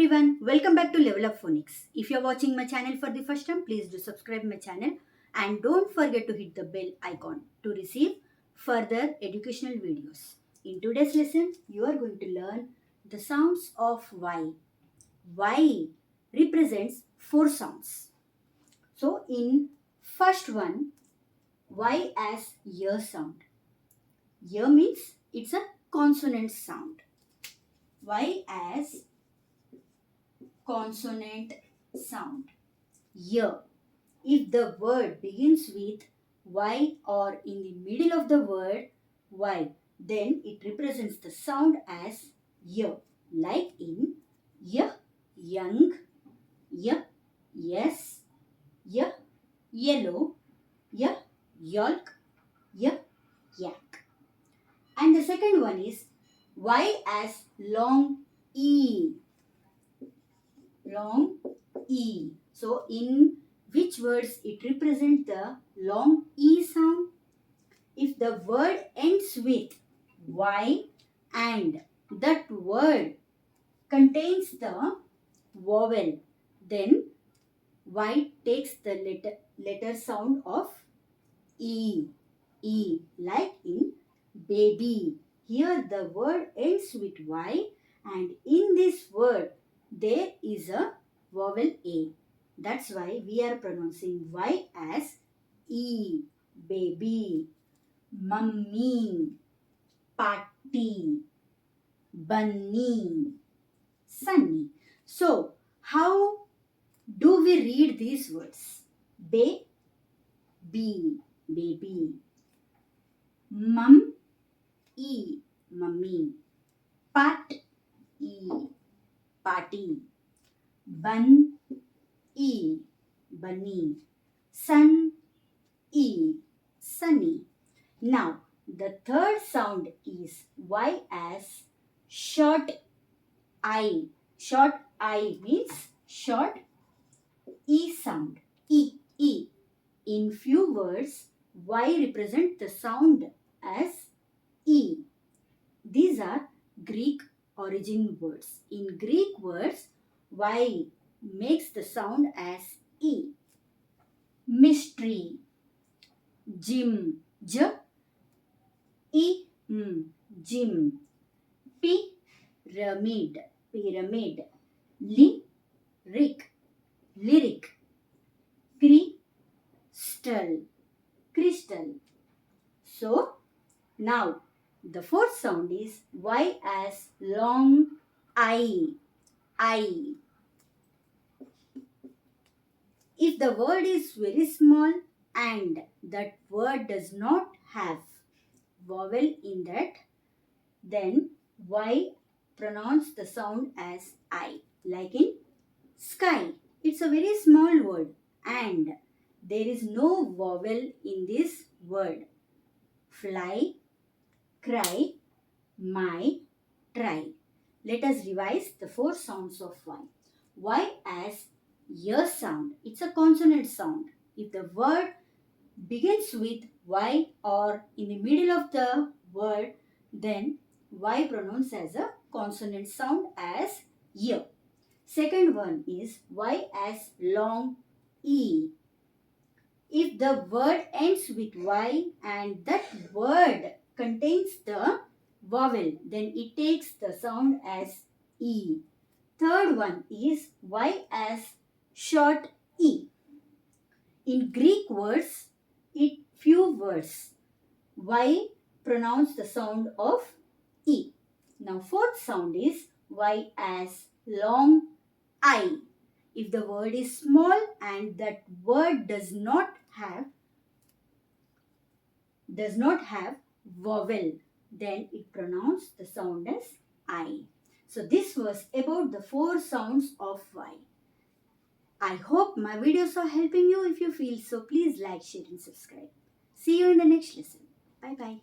everyone, welcome back to Level Up Phonics. If you are watching my channel for the first time, please do subscribe my channel and don't forget to hit the bell icon to receive further educational videos. In today's lesson, you are going to learn the sounds of Y. Y represents 4 sounds. So in first one, Y as ear sound. Ear means it's a consonant sound. Y as consonant sound. Ear. If the word begins with Y or in the middle of the word Y, then it represents the sound as ear. Like in y, young, y, yes, y, yellow, y, yolk, y, yak. And the second one is Y as long E. Long E. So in which words it represents the long E sound? If the word ends with Y and that word contains the vowel, then Y takes the letter sound of E. E, like in baby. Here the word ends with Y and in this word there is a vowel A. That's why we are pronouncing Y as E. Baby, mummy, party, bunny, sunny. So, how do we read these words? Baby, baby, mum, E, mummy, pat, E, party, bun, E, bunny, sun, E, sunny. Now, the third sound is Y as short I. Short I means short E sound. E, E. In few words, Y represent the sound as E. These are Greek origin words. In Greek words, Y makes the sound as E. Mystery, gym, J, E, M, gym. Pyramid, pyramid. Lyric, lyric. Crystal, crystal. So, now the fourth sound is Y as long I. I. If the word is very small and that word does not have vowel in that, then Y pronounce the sound as I. Like in sky. It's a very small word and there is no vowel in this word. Fly, cry, my, try. Let us revise the 4 sounds of Y. Y as ear sound. It's a consonant sound. If the word begins with Y or in the middle of the word, then Y pronounced as a consonant sound as ear. Second one is Y as long E. If the word ends with Y and that word contains the vowel, then it takes the sound as E. Third one is Y as short E. In Greek words, few words, Y pronounce the sound of E. Now fourth sound is Y as long I. If the word is small and that word does not have vowel, then it pronounces the sound as I. So this was about the 4 sounds of Y. I hope my videos are helping you. If you feel so, please like, share and subscribe. See you in the next lesson. Bye bye.